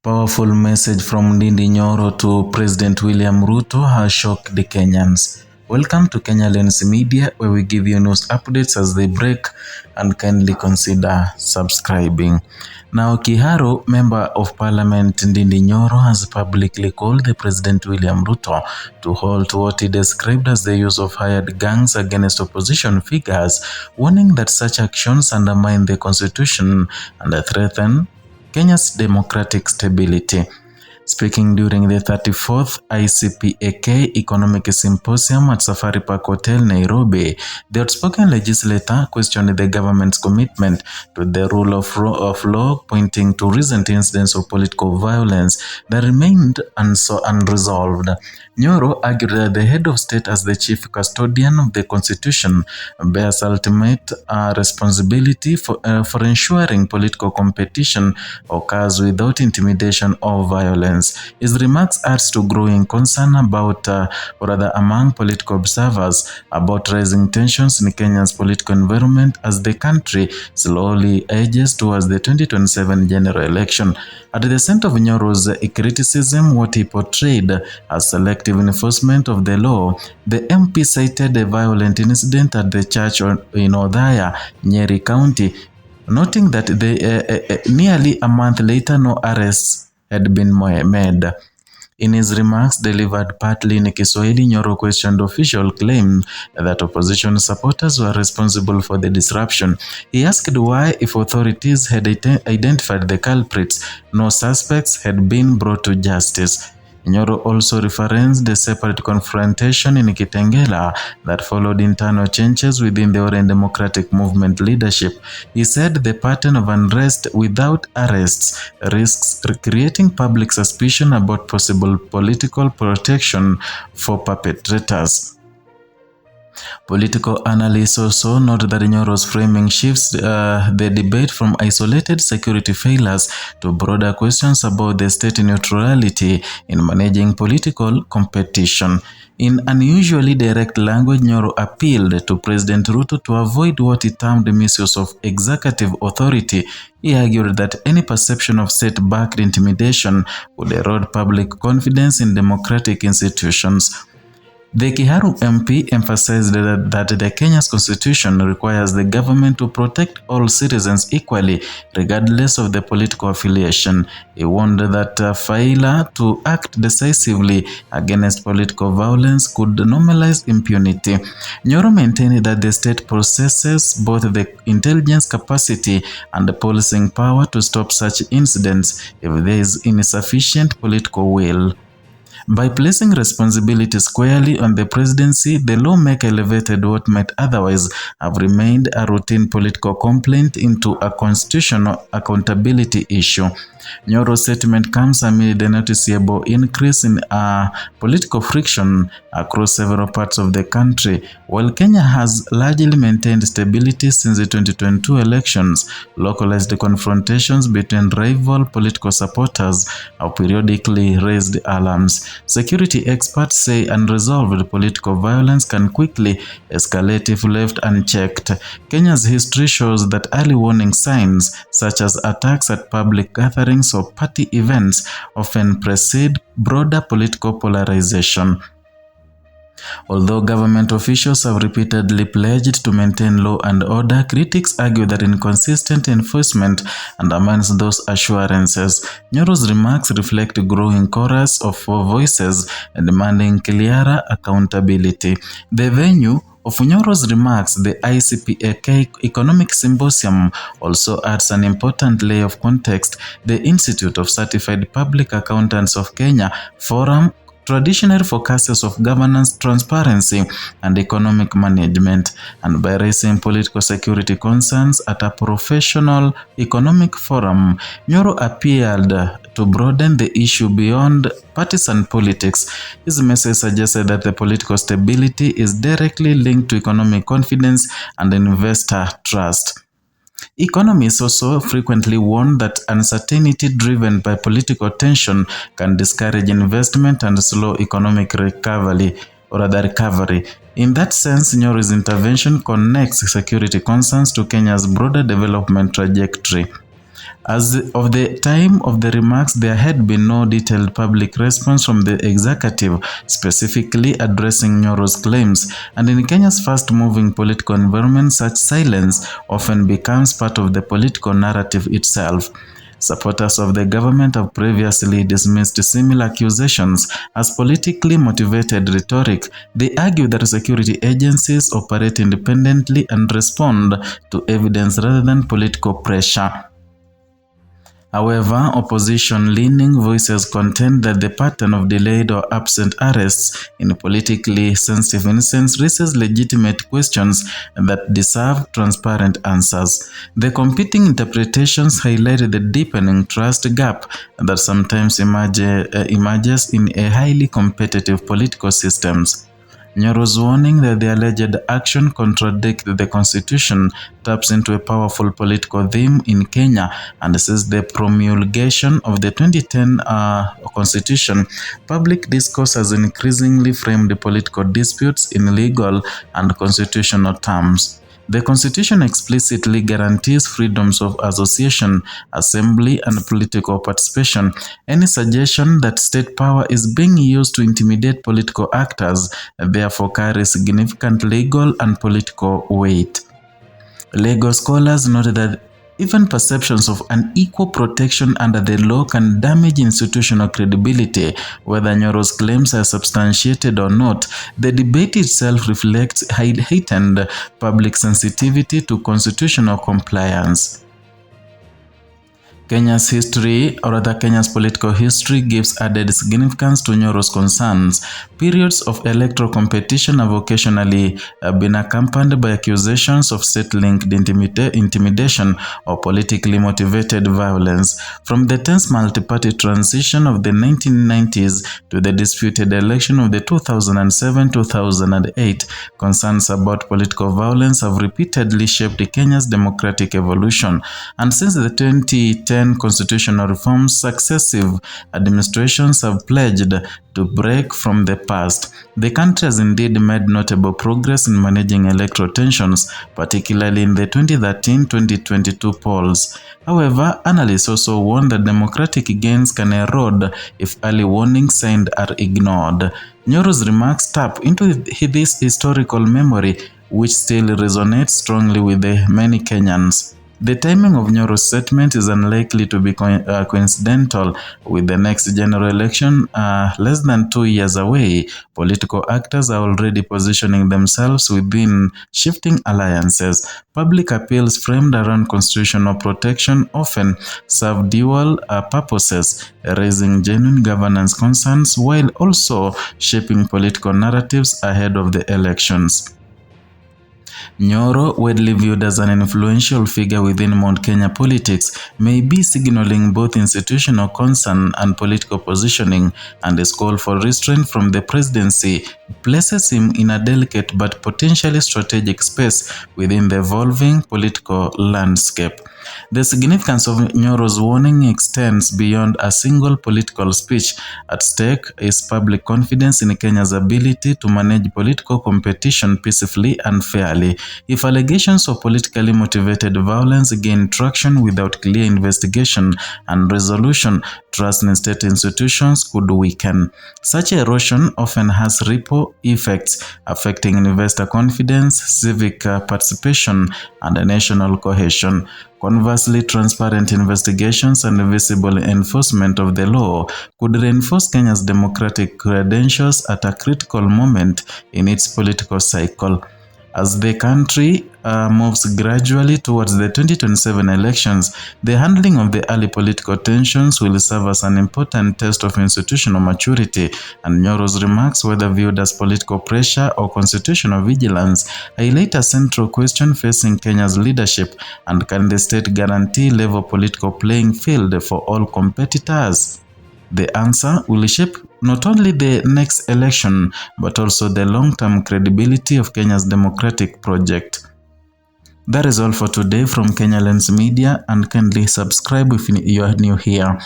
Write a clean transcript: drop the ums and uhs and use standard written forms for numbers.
Powerful message from Ndindi Nyoro to President William Ruto has shocked the Kenyans. Welcome to Kenya Lens Media, where we give you news updates as they break, and kindly consider subscribing. Now, Kiharu, Member of Parliament Ndindi Nyoro has publicly called the President William Ruto to halt what he described as the use of hired gangs against opposition figures, warning that such actions undermine the constitution and threaten Kenya's democratic stability. Speaking during the 34th ICPAK Economic Symposium at Safari Park Hotel, Nairobi, the outspoken legislator questioned the government's commitment to the rule of law, pointing to recent incidents of political violence that remained unresolved. Nyoro argued that the head of state, as the chief custodian of the constitution, bears ultimate responsibility for ensuring political competition occurs without intimidation or violence. His remarks adds to growing concern among political observers about rising tensions in Kenya's political environment as the country slowly edges towards the 2027 general election. At the center of Nyoro's criticism, what he portrayed as selective enforcement of the law, the MP cited a violent incident at the church in Odhaya, Nyeri County, noting that nearly a month later no arrests had been made. In his remarks delivered partly in Kiswahili, Nyoro questioned official claim that opposition supporters were responsible for the disruption. He asked why, if authorities had identified the culprits, no suspects had been brought to justice. Nyoro also referenced the separate confrontation in Kitengela that followed internal changes within the Orange Democratic Movement leadership. He said the pattern of unrest without arrests risks creating public suspicion about possible political protection for perpetrators. Political analysts also note that Nyoro's framing shifts the debate from isolated security failures to broader questions about the state neutrality in managing political competition. In unusually direct language, Nyoro appealed to President Ruto to avoid what he termed misuse of executive authority. He argued that any perception of state-backed intimidation would erode public confidence in democratic institutions. The Kiharu MP emphasized that the Kenya's constitution requires the government to protect all citizens equally, regardless of the political affiliation. He warned that failure to act decisively against political violence could normalize impunity. Nyoro maintained that the state possesses both the intelligence capacity and the policing power to stop such incidents if there is insufficient political will. By placing responsibility squarely on the presidency, the lawmaker elevated what might otherwise have remained a routine political complaint into a constitutional accountability issue. Nyoro's statement comes amid the noticeable increase in political friction across several parts of the country. While Kenya has largely maintained stability since the 2022 elections, localized confrontations between rival political supporters have periodically raised alarms. Security experts say unresolved political violence can quickly escalate if left unchecked. Kenya's history shows that early warning signs, such as attacks at public gatherings or party events, often precede broader political polarization. Although government officials have repeatedly pledged to maintain law and order, critics argue that inconsistent enforcement undermines those assurances. Nyoro's remarks reflect a growing chorus of voices demanding clearer accountability. The venue of Nyoro's remarks, the ICPAK Economic Symposium, also adds an important layer of context. The Institute of Certified Public Accountants of Kenya Forum traditionally focuses of governance, transparency, and economic management, and by raising political security concerns at a professional economic forum, Nyoro appealed to broaden the issue beyond partisan politics. His message suggested that the political stability is directly linked to economic confidence and investor trust. Economists also frequently warn that uncertainty driven by political tension can discourage investment and slow economic recovery. In that sense, Nyoro's intervention connects security concerns to Kenya's broader development trajectory. As of the time of the remarks, there had been no detailed public response from the executive specifically addressing Nyoro's claims, and in Kenya's fast-moving political environment, such silence often becomes part of the political narrative itself. Supporters of the government have previously dismissed similar accusations as politically motivated rhetoric. They argue that security agencies operate independently and respond to evidence rather than political pressure. However, opposition-leaning voices contend that the pattern of delayed or absent arrests in politically sensitive incidents raises legitimate questions that deserve transparent answers. The competing interpretations highlight the deepening trust gap that sometimes emerges in a highly competitive political systems. Nyoro's warning that the alleged action contradicts the constitution taps into a powerful political theme in Kenya and says the promulgation of the 2010 constitution. Public discourse has increasingly framed political disputes in legal and constitutional terms. The Constitution explicitly guarantees freedoms of association, assembly, and political participation. Any suggestion that state power is being used to intimidate political actors therefore carries significant legal and political weight. Legal scholars noted that even perceptions of unequal protection under the law can damage institutional credibility, whether Nyoro's claims are substantiated or not. The debate itself reflects heightened public sensitivity to constitutional compliance. Kenya's political history gives added significance to Nyoro's concerns. Periods of electoral competition have occasionally been accompanied by accusations of state-linked intimidation or politically motivated violence. From the tense multi-party transition of the 1990s to the disputed election of the 2007-2008, concerns about political violence have repeatedly shaped Kenya's democratic evolution. And since the 2010 constitutional reforms, successive administrations have pledged to break from the past. The country has indeed made notable progress in managing electoral tensions, particularly in the 2013-2022 polls. However, analysts also warn that democratic gains can erode if early warning signs are ignored. Nyoro's remarks tap into this historical memory, which still resonates strongly with many Kenyans. The timing of Nyoro's statement is unlikely to be coincidental with the next general election less than 2 years away. Political actors are already positioning themselves within shifting alliances. Public appeals framed around constitutional protection often serve dual purposes, raising genuine governance concerns while also shaping political narratives ahead of the elections. Nyoro, widely viewed as an influential figure within Mount Kenya politics, may be signaling both institutional concern and political positioning, and his call for restraint from the presidency places him in a delicate but potentially strategic space within the evolving political landscape. The significance of Nyoro's warning extends beyond a single political speech. At stake is public confidence in Kenya's ability to manage political competition peacefully and fairly. If allegations of politically motivated violence gain traction without clear investigation and resolution, trust in state institutions could weaken. Such erosion often has ripple effects affecting investor confidence, civic participation, and national cohesion. Conversely, transparent investigations and visible enforcement of the law could reinforce Kenya's democratic credentials at a critical moment in its political cycle. As the country moves gradually towards the 2027 elections, the handling of the early political tensions will serve as an important test of institutional maturity, and Nyoro's remarks, whether viewed as political pressure or constitutional vigilance, highlight a central question facing Kenya's leadership: and can the state guarantee level political playing field for all competitors? The answer will shape not only the next election, but also the long-term credibility of Kenya's democratic project. That is all for today from Kenya Lens Media, and kindly subscribe if you are new here.